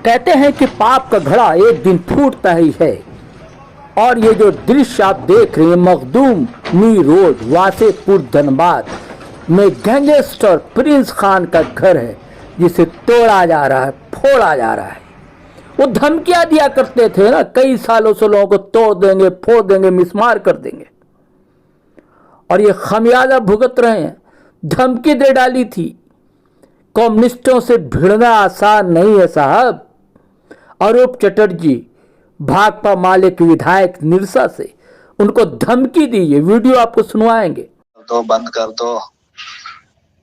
कहते हैं कि पाप का घड़ा एक दिन फूटता ही है। और ये जो दृश्य आप देख रहे हैं मखदूमी रोड वासेपुर धनबाद में गैंगस्टर प्रिंस खान का घर है, जिसे तोड़ा जा रहा है, फोड़ा जा रहा है। वो धमकियां दिया करते थे ना, कई सालों से लोगों को तोड़ देंगे, फोड़ देंगे, मिसमार कर देंगे, और ये खमियाजा भुगत रहे हैं। धमकी दे डाली थी। कम्युनिस्टों से भिड़ना आसान नहीं है साहब। अरूप चटर्जी भाकपा माले के विधायक निरसा से उनको धमकी दी। ये वीडियो आपको सुनवाएंगे। तो बंद कर दो,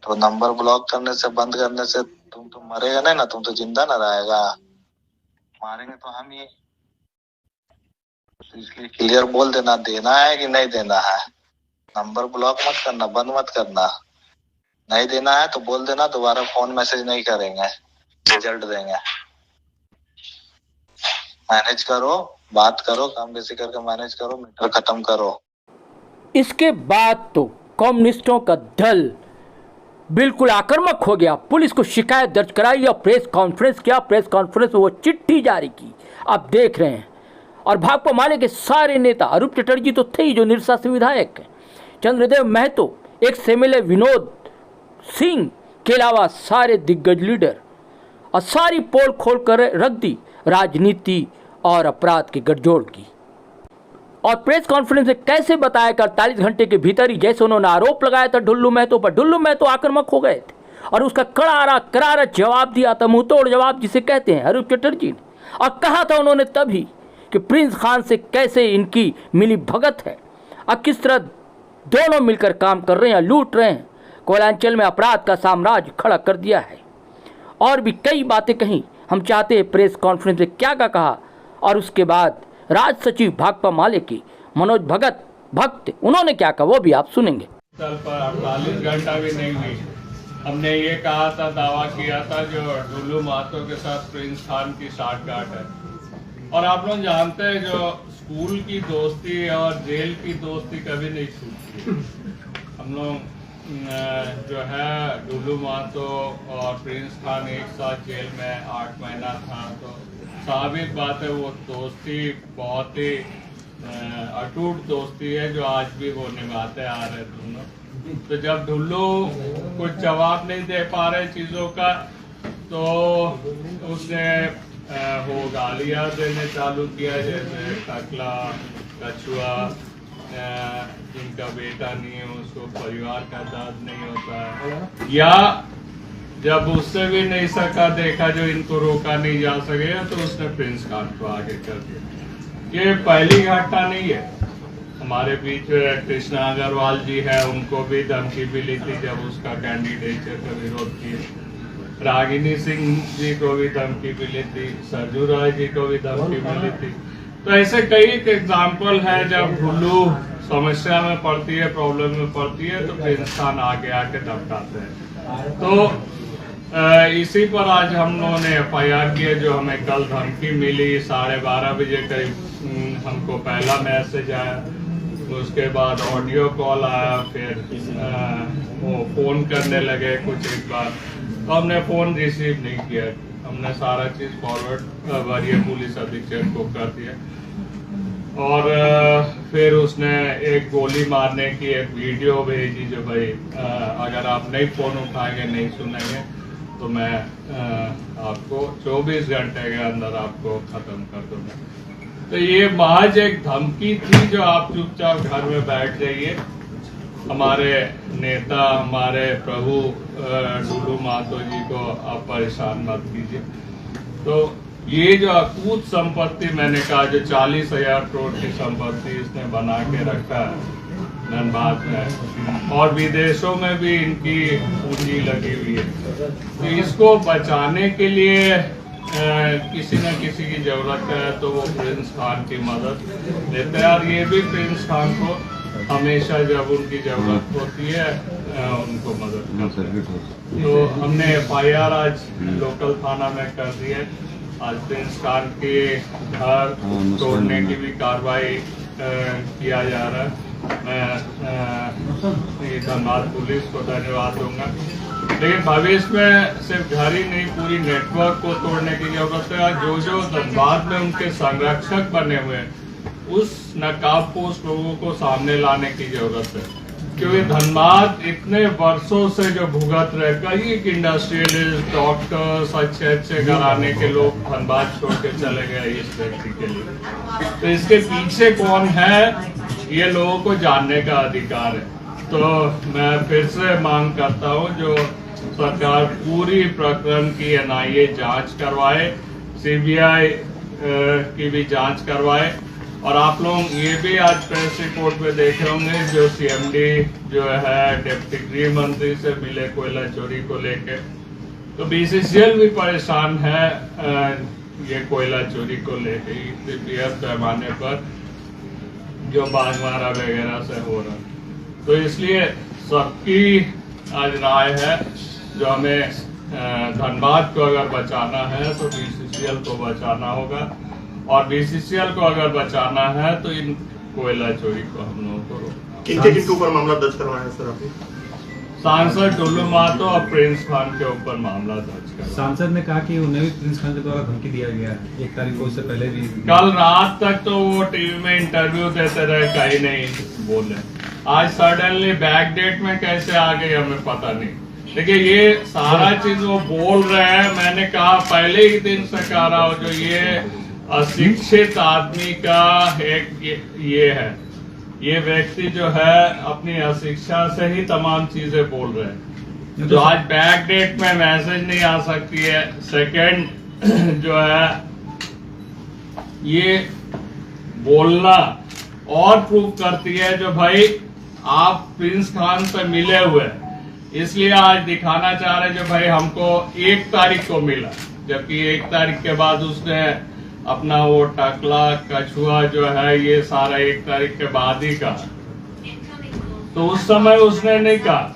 तो नंबर ब्लॉक करने से, बंद करने से तुम तो मरेगा नहीं ना, तुम तो जिंदा ना रहेगा। मारेंगे तो हम ही, इसलिए क्लियर बोल देना, देना है कि नहीं देना है। नंबर ब्लॉक मत करना, बंद मत करना। नहीं देना है तो बोल देना, दोबारा फोन मैसेज नहीं करेंगे, रिजल्ट देंगे। मैनेज करो, बात करो, काम बेसी करके मैनेज करो, मैटर खत्म करो। इसके बाद तो कम्युनिस्टों का दल बिल्कुल आक्रामक हो गया। पुलिस को शिकायत दर्ज कराई और प्रेस कॉन्फ्रेंस किया। प्रेस कॉन्फ्रेंस में वो चिट्ठी जारी की, आप देख रहे हैं। और भाकपा माले के सारे नेता, अरूप चटर्जी तो थे ही जो निरसा से विधायक है, चंद्रदेव महतो, एक एमएलए विनोद सिंह के अलावा सारे दिग्गज लीडर, और सारी पोल खोल कर रख दी राजनीति और अपराध के गठजोड़ की। और प्रेस कॉन्फ्रेंस में कैसे बताया कि 48 घंटे के भीतर ही, जैसे उन्होंने आरोप लगाया था ढुल्लू महतो पर, ढुल्लू महतो आक्रामक हो गए थे और उसका करारा जवाब दिया था, मुंहतोड़ जवाब जिसे कहते हैं, अरूप चटर्जी ने। और कहा था उन्होंने तभी कि प्रिंस खान से कैसे इनकी मिली भगत है और किस तरह दोनों मिलकर काम कर रहे हैं, लूट रहे हैं। कोयलांचल में अपराध का साम्राज्य खड़ा कर दिया है। और भी कई बातें कही। हम चाहते हैं प्रेस कॉन्फ्रेंस में क्या कहा। और उसके बाद राज सचिव भाकपा माले की मनोज भक्त उन्होंने क्या कहा, वो भी आप सुनेंगे। पर 48 घंटा भी नहीं हुई, हमने ये कहा था, दावा किया था, जो ढुल्लू महतो के साथ प्रिंस खान की साठगांठ है। और आप लोग जानते हैं, जो स्कूल की दोस्ती और जेल की दोस्ती कभी नहीं छूटती। हम लोग जो है ढुल्लू महतो और प्रिंस खान एक साथ जेल में 8 महीना था, तो साबित बात है वो दोस्ती बहुत ही अटूट दोस्ती है, जो आज भी वो निभाते आ रहे दोनों। तो जब ढुल्लू कुछ जवाब नहीं दे पा रहे चीज़ों का, तो उसने वो गालियाँ देने चालू किया, जैसे टकला, कछुआ, जिनका बेटा नहीं है उसको परिवार का दर्द नहीं होता है। या जब उससे भी नहीं सका, देखा जो इनको रोका नहीं जा सकेगा, तो उसने प्रिंस खान को आगे कर दिया। ये पहली घटना नहीं है। हमारे बीच कृष्णा अग्रवाल जी है, उनको भी धमकी मिली थी जब उसका कैंडिडेचर का विरोध किया। रागिनी सिंह जी को भी धमकी मिली थी, सरजू राय जी को भी धमकी मिली थी। तो ऐसे कई एग्जाम्पल है, जब ढुल्लू समस्या में पड़ती है, प्रॉब्लम में पड़ती है, तो प्रिंस खान आगे आके दबकाते हैं। तो इसी पर आज हम लोगों ने FIR किया, जो हमें कल धमकी मिली 12:30 बजे करीब। हमको पहला मैसेज आया, उसके बाद ऑडियो कॉल आया, फिर वो फ़ोन करने लगे कुछ एक बार, तो हमने फ़ोन रिसीव नहीं किया। हमने सारा चीज़ फॉरवर्ड वरीय पुलिस अधीक्षक को कर दिया। और फिर उसने एक गोली मारने की एक वीडियो भेजी, जो भाई अगर आप नहीं फ़ोन उठाएंगे, नहीं सुनेंगे, तो मैं आपको 24 घंटे के अंदर आपको ख़त्म कर दूंगा। तो ये महज एक धमकी थी, जो आप चुपचाप घर में बैठ जाइए, हमारे नेता, हमारे प्रभु ढुल्लू महतो जी को आप परेशान मत कीजिए। तो ये जो अकूत संपत्ति मैंने कहा, जो 40,000 करोड़ की संपत्ति इसने बना के रखा है धनबाद में, और विदेशों में भी इनकी पूंजी लगी हुई है। तो इसको बचाने के लिए किसी न किसी की जरूरत है, तो वो प्रिंस खान की मदद लेते हैं। और ये भी प्रिंस खान को हमेशा जब उनकी जरूरत होती है उनको मदद करते हैं। तो हमने FIR आज लोकल थाना में कर दी है। आज प्रिंस खान के घर तोड़ने की भी कार्रवाई किया जा रहा है। मैं ये धनबाद पुलिस को धन्यवाद दूंगा। लेकिन भविष्य में सिर्फ घर ही नहीं, पूरी नेटवर्क को तोड़ने की जरूरत है। और जो धनबाद में उनके संरक्षक बने हुए हैं, उस नकाबपोश लोगों को सामने लाने की जरूरत है। क्योंकि धनबाद इतने वर्षों से जो भुगत रहे, कई इंडस्ट्रियलिस्ट, डॉक्टर्स, अच्छे घराने के लोग धनबाद छोड़ के चले गए इस व्यक्ति के लिए। तो इसके पीछे कौन है, ये लोगों को जानने का अधिकार है। तो मैं फिर से मांग करता हूँ, जो सरकार पूरी प्रकरण की NIA जांच करवाए, CBI की भी जांच करवाए। और आप लोग ये भी आज प्रेस रिपोर्ट में देखे होंगे, जो CMD जो है डिप्टी गृह मंत्री से मिले कोयला चोरी को लेके। तो BCCL भी परेशान है ये कोयला चोरी को लेके, इतने बृहद पैमाने पर जो बागमारा वगैरह से हो रहा। तो इसलिए सबकी आज राय है, जो हमें धनबाद को अगर बचाना है तो BCCL को बचाना होगा, और BCCL को अगर बचाना है तो इन कोयला चोरी को हम लोगों को रोकना। किनके ऊपर मामला दर्ज करवाया है सर आपने? सांसद टुल्लू महतो और प्रिंस खान के ऊपर मामला दर्ज कर। सांसद ने कहा कि उन्हें भी प्रिंस खान के द्वारा धमकी दिया गया है 1 तारीख को, इससे पहले भी। कल रात तक तो वो टीवी में इंटरव्यू देते रहे, कहीं नहीं बोले। आज सडनली बैक डेट में कैसे आ गए हमें पता नहीं। देखिए ये सारा चीज वो बोल रहे हैं, मैंने कहा पहले ही दिन से कह रहा हूँ, जो ये अशिक्षित आदमी का एक ये है, ये व्यक्ति जो है अपनी अशिक्षा से ही तमाम चीजें बोल रहे हैं। जो आज बैक डेट में मैसेज नहीं आ सकती है। सेकंड जो है ये बोलना और प्रूव करती है, जो भाई आप प्रिंस खान से मिले हुए, इसलिए आज दिखाना चाह रहे जो भाई हमको 1 तारीख को मिला, जबकि 1 तारीख के बाद उसने अपना वो टकला कछुआ जो है ये सारा 1 तारीख के बाद ही कहा। तो उस समय उसने नहीं कहा,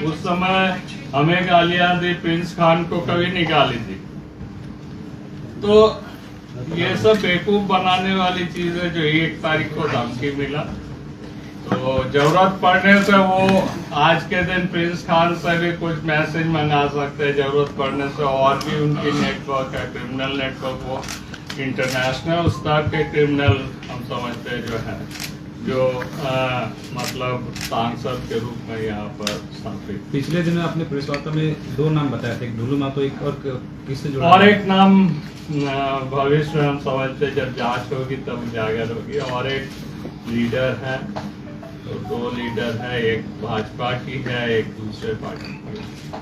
उस समय हमें गालियां दी, प्रिंस खान को कभी नहीं गाली दी। तो ये सब बेवकूफ बनाने वाली चीज है, जो 1 तारीख को धमकी मिला। तो जरूरत पड़ने से वो आज के दिन प्रिंस खान से भी कुछ मैसेज मंगा सकते हैं, जरूरत पड़ने से और भी उनकी नेटवर्क है, क्रिमिनल नेटवर्क, वो इंटरनेशनल स्तर के क्रिमिनल हम समझते हैं जो है, जो मतलब सांसद के रूप में यहाँ पर स्थापित। पिछले दिन आपने प्रेस वार्ता में 2 नाम बताए थे, एक ढुलू महतो, एक और किससे जुड़ा? और एक नाम भविष्य में हम समझते जब जांच होगी तब उजागर होगी। और एक लीडर है, तो 2 लीडर है, एक भाजपा की है, एक दूसरे पार्टी की है।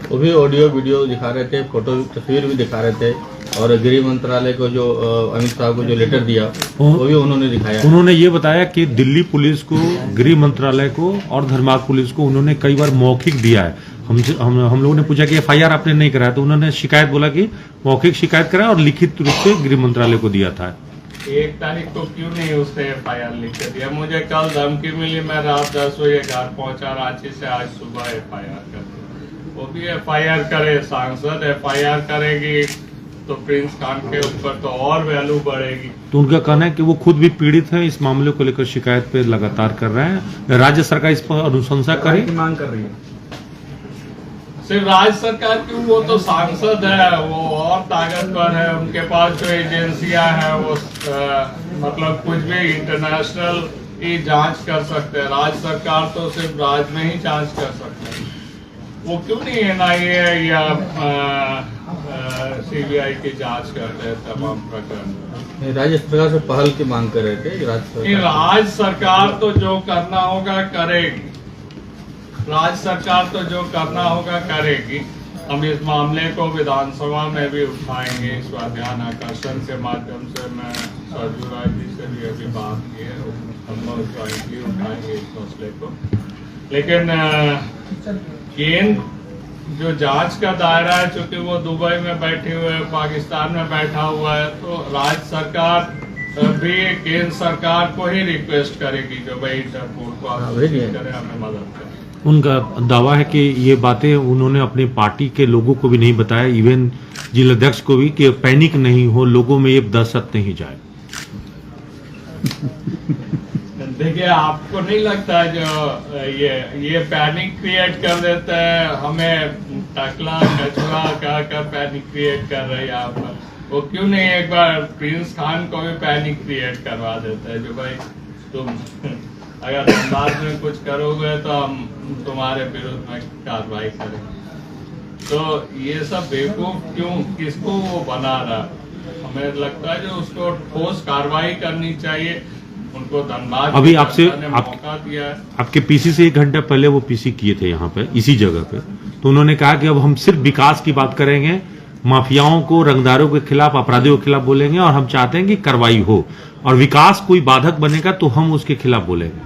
वो भी ऑडियो वीडियो दिखा रहे थे, फोटो तस्वीर भी दिखा रहे थे, और गृह मंत्रालय को जो अमित शाह को जो लेटर दिया वो भी उन्होंने दिखाया। उन्होंने ये बताया कि दिल्ली पुलिस को, गृह मंत्रालय को और धनबाद पुलिस को उन्होंने कई बार मौखिक दिया है। हम लोगों ने पूछा कि FIR आपने नहीं कराया, तो उन्होंने शिकायत बोला कि मौखिक शिकायत कराया और लिखित रूप से गृह मंत्रालय को दिया था। 1 तारीख को क्यों नहीं उसने FIR लिख के दिया? मुझे कल धमकी मिली, मैं रात 10 बजे घर पहुंचा रांची से, आज सुबह FIR कर दिया। वो भी FIR करे, सांसद FIR करेगी तो प्रिंस खान के ऊपर तो और वैल्यू बढ़ेगी। तो उनका कहना है कि वो खुद भी पीड़ित हैं, इस मामले को लेकर शिकायत पे लगातार कर रहे हैं। राज्य सरकार इस पर अनुशंसा करे की मांग कर रही है। सिर्फ राज्य सरकार की, वो तो सांसद है, वो और ताकतवर है, उनके पास जो एजेंसियां हैं वो मतलब कुछ भी इंटरनेशनल की जांच कर सकते हैं। राज्य सरकार तो सिर्फ राज्य में ही जांच कर सकते हैं। वो क्यों नहीं NIA या CBI की जांच करते हैं तमाम प्रकरण? राज्य सरकार से पहल की मांग कर रहे थे। राज्य सरकार तो जो करना होगा करेगी, राज्य सरकार तो जो करना होगा करेगी। हम इस मामले को विधानसभा में भी उठाएंगे, स्वाध्यान आकर्षण के माध्यम से। मैं सरजू राय जी से भी अभी बात की है, हम लोग ज्वाइंटली उठाएंगे इस मसले को। लेकिन केंद्र जो जांच का दायरा है, चूंकि वो दुबई में बैठे हुए हैं, पाकिस्तान में बैठा हुआ है, तो राज्य सरकार भी केंद्र सरकार को ही रिक्वेस्ट करेगी जो भाई इंटरपोल को आप करे, हमें मदद करें। उनका दावा है कि ये बातें उन्होंने अपनी पार्टी के लोगों को भी नहीं बताया, इवन जिलाध्यक्ष को भी, कि पैनिक नहीं हो, लोगों में ये दहशत नहीं जाए। देखिए, आपको नहीं लगता जो ये पैनिक क्रिएट कर देता है, हमें टकला कचरा कर पैनिक क्रिएट कर रहे हैं यहाँ पर। वो क्यों नहीं एक बार प्रिंस खान को भी पैनिक क्रिएट करवा देता है, जो भाई तुम अगर धनबाद में कुछ करोगे तो हम तुम्हारे विरुद्ध में कार्रवाई करेंगे। तो ये सब बेवकूफ क्यों, किसको वो बना रहा? हमें लगता है जो उसको ठोस कार्रवाई करनी चाहिए। उनको धनबाद अभी आपसे मौका दिया है। आपके पीसी से 1 घंटा पहले वो पीसी किए थे यहाँ पे, इसी जगह पे, तो उन्होंने कहा कि अब हम सिर्फ विकास की बात करेंगे, माफियाओं को, रंगदारों के खिलाफ, अपराधियों के खिलाफ बोलेंगे, और हम चाहते हैं कि कार्रवाई हो, और विकास कोई बाधक बनेगा तो हम उसके खिलाफ बोलेंगे।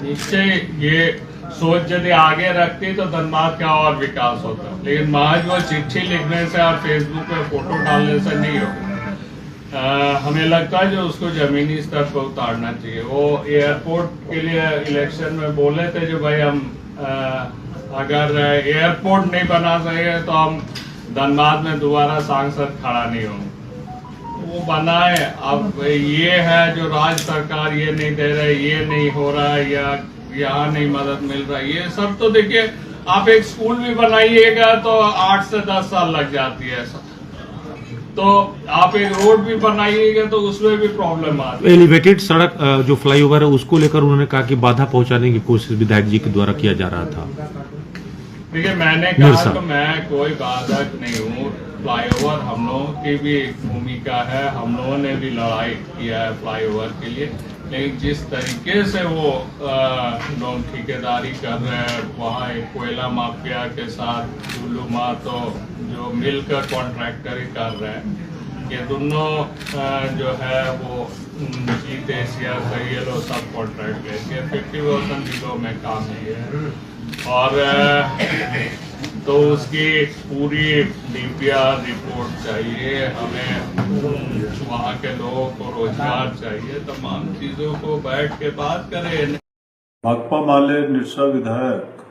निश्चय ये सोच यदि आगे रखती तो धनबाद का और विकास होता, लेकिन महज वो चिट्ठी लिखने से और फेसबुक पे फोटो डालने से नहीं होगा। हमें लगता है जो उसको जमीनी स्तर पर उतारना चाहिए। वो एयरपोर्ट के लिए इलेक्शन में बोले थे जो भाई हम अगर एयरपोर्ट नहीं बना सके तो हम धनबाद में दोबारा सांसद खड़ा नहीं होंगे। वो बनाए। अब ये है जो राज्य सरकार ये नहीं दे रहे, ये नहीं हो रहा है, या यहाँ नहीं मदद मिल रहा, ये सब तो देखिए, आप एक स्कूल भी बनाइएगा तो 8 से 10 साल लग जाती है। तो आप एक रोड भी बनाइएगा तो उसमें भी प्रॉब्लम आती है। एलिवेटेड सड़क जो फ्लाईओवर है उसको लेकर उन्होंने कहा कि बाधा पहुंचाने की कोशिश विधायक जी के द्वारा किया जा रहा था। देखिए, मैंने कहा तो मैं कोई बाधक नहीं हूँ। फ्लाईओवर हम लोगों की भी भूमिका है, हम लोगों ने भी लड़ाई किया है फ्लाईओवर के लिए, लेकिन जिस तरीके से वो लोग ठेकेदारी कर रहे हैं, वहाँ एक कोयला माफिया के साथ टुल्लू मातो जो मिलकर कॉन्ट्रैक्टरी कर रहे हैं, ये दोनों जो है वो ईस्ट एशिया से ये लोग सब कॉन्ट्रैक्ट लेके 50% किलो में काम नहीं है। और तो उसकी पूरी डीपीआर रिपोर्ट चाहिए हमें, वहाँ के लोगों को रोजगार चाहिए, तमाम चीजों को बैठ के बात करें। भाकपा माले निरसा विधायक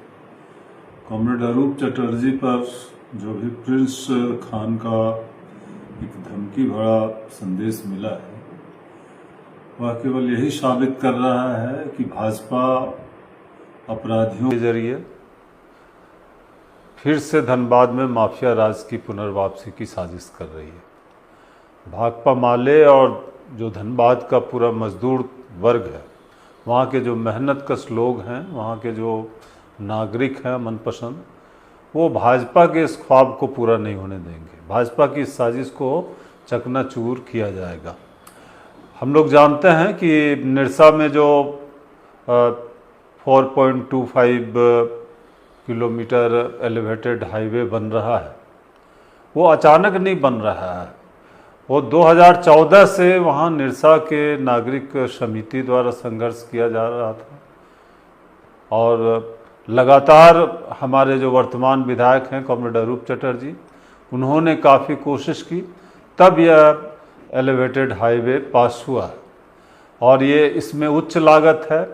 कॉमरेड अरूप चटर्जी पर जो भी प्रिंस खान का एक धमकी भरा संदेश मिला है, वह केवल यही साबित कर रहा है कि भाजपा अपराधियों के जरिए फिर से धनबाद में माफिया राज की पुनर्वापसी की साजिश कर रही है। भाकपा माले और जो धनबाद का पूरा मजदूर वर्ग है, वहाँ के जो मेहनतकश लोग हैं, वहाँ के जो नागरिक हैं मनपसंद, वो भाजपा के इस ख्वाब को पूरा नहीं होने देंगे। भाजपा की इस साजिश को चकनाचूर किया जाएगा। हम लोग जानते हैं कि निरसा में जो 4.25 किलोमीटर एलिवेटेड हाईवे बन रहा है, वो अचानक नहीं बन रहा है। वो 2014 से वहाँ निरसा के नागरिक समिति द्वारा संघर्ष किया जा रहा था, और लगातार हमारे जो वर्तमान विधायक हैं कॉमरेड अरूप चटर्जी, उन्होंने काफ़ी कोशिश की, तब यह एलिवेटेड हाईवे पास हुआ। और ये इसमें उच्च लागत है,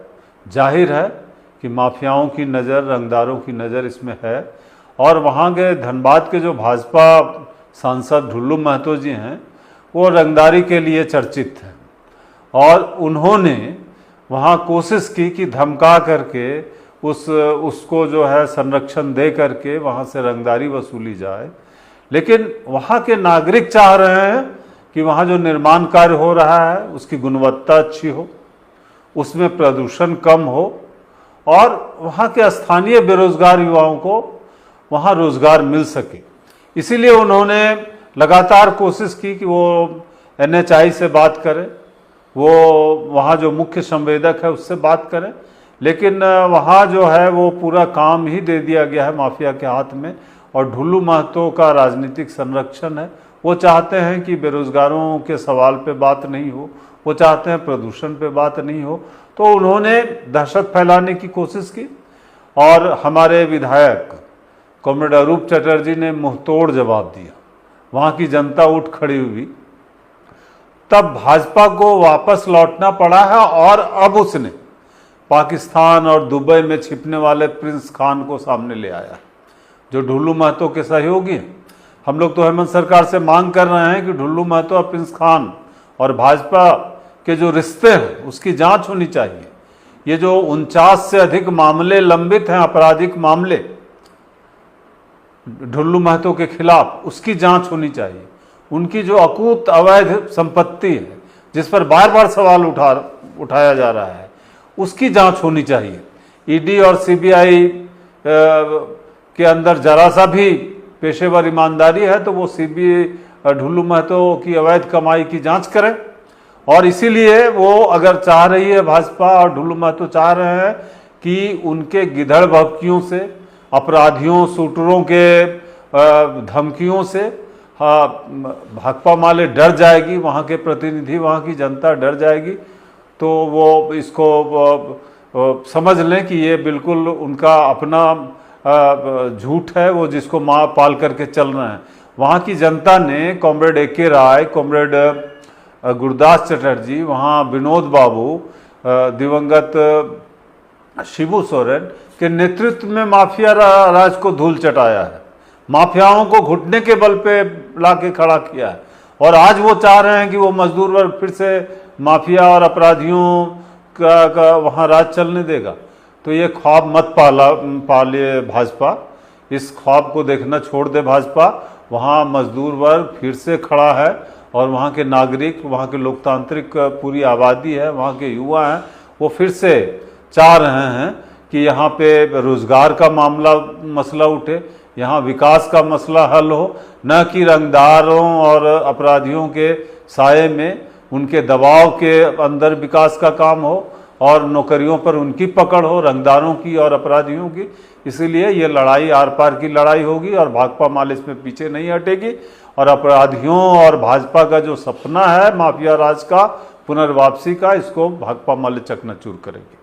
जाहिर है कि माफियाओं की नज़र, रंगदारों की नज़र इसमें है। और वहाँ के धनबाद के जो भाजपा सांसद ढुल्लू महतो जी हैं, वो रंगदारी के लिए चर्चित हैं, और उन्होंने वहाँ कोशिश की कि धमका करके उसको जो है संरक्षण दे करके वहाँ से रंगदारी वसूली जाए। लेकिन वहाँ के नागरिक चाह रहे हैं कि वहाँ जो निर्माण कार्य हो रहा है उसकी गुणवत्ता अच्छी हो, उसमें प्रदूषण कम हो, और वहाँ के स्थानीय बेरोजगार युवाओं को वहाँ रोजगार मिल सके। इसीलिए उन्होंने लगातार कोशिश की कि वो NHI से बात करें, वो वहाँ जो मुख्य संवेदक है उससे बात करें, लेकिन वहाँ जो है वो पूरा काम ही दे दिया गया है माफिया के हाथ में। और ढुल्लू महतो का राजनीतिक संरक्षण है, वो चाहते हैं कि बेरोजगारों के सवाल पे बात नहीं हो, वो चाहते हैं प्रदूषण पे बात नहीं हो। तो उन्होंने दहशत फैलाने की कोशिश की, और हमारे विधायक कॉमरेड अरूप चटर्जी ने मुंहतोड़ जवाब दिया। वहाँ की जनता उठ खड़ी हुई, तब भाजपा को वापस लौटना पड़ा है। और अब उसने पाकिस्तान और दुबई में छिपने वाले प्रिंस खान को सामने ले आया, जो ढुल्लू महतो के सहयोगी हैं। हम लोग तो हेमंत सरकार से मांग कर रहे हैं कि ढुल्लू महतो और प्रिंस खान और भाजपा के जो रिश्ते हैं उसकी जांच होनी चाहिए, ये जो 49 से अधिक मामले लंबित हैं, आपराधिक मामले ढुल्लू महतो के खिलाफ, उसकी जांच होनी चाहिए। उनकी जो अकूत अवैध संपत्ति है जिस पर बार बार सवाल उठाया जा रहा है, उसकी जांच होनी चाहिए। ईडी और सीबीआई के अंदर जरा सा भी पेशेवर ईमानदारी है तो वो सीबीआई ढुल्लू महतो की अवैध कमाई की जांच करे। और इसीलिए वो अगर चाह रही है भाजपा और ढुल्लू महतो चाह रहे हैं कि उनके गिधड़ भभकियों से, अपराधियों शूटरों के धमकियों से भाकपा माले डर जाएगी, वहाँ के प्रतिनिधि, वहाँ की जनता डर जाएगी, तो वो इसको समझ लें कि ये बिल्कुल उनका अपना झूठ है, वो जिसको माँ पाल करके चल रहे हैं। वहाँ की जनता ने कॉमरेड ए.के. राय, कॉमरेड गुरदास चटर्जी, वहाँ विनोद बाबू, दिवंगत शिबू सोरेन के नेतृत्व में माफिया राज को धूल चटाया है, माफियाओं को घुटने के बल पे लाके खड़ा किया है। और आज वो चाह रहे हैं कि वो मजदूर वर्ग फिर से माफिया और अपराधियों का वहाँ राज चलने देगा। तो ये ख्वाब मत पालिए भाजपा, इस ख्वाब को देखना छोड़ दे भाजपा। वहाँ मजदूर वर्ग फिर से खड़ा है और वहाँ के नागरिक, वहाँ के लोकतांत्रिक पूरी आबादी है, वहाँ के युवा हैं, वो फिर से चाह रहे हैं कि यहाँ पे रोजगार का मसला उठे, यहाँ विकास का मसला हल हो, न कि रंगदारों और अपराधियों के साये में, उनके दबाव के अंदर विकास का काम हो और नौकरियों पर उनकी पकड़ हो, रंगदारों की और अपराधियों की। इसीलिए ये लड़ाई आर पार की लड़ाई होगी और भाकपा माले इसमें पीछे नहीं हटेगी। और अपराधियों और भाजपा का जो सपना है माफिया राज का पुनर्वापसी का, इसको भाकपा माले चकनाचूर करेगी।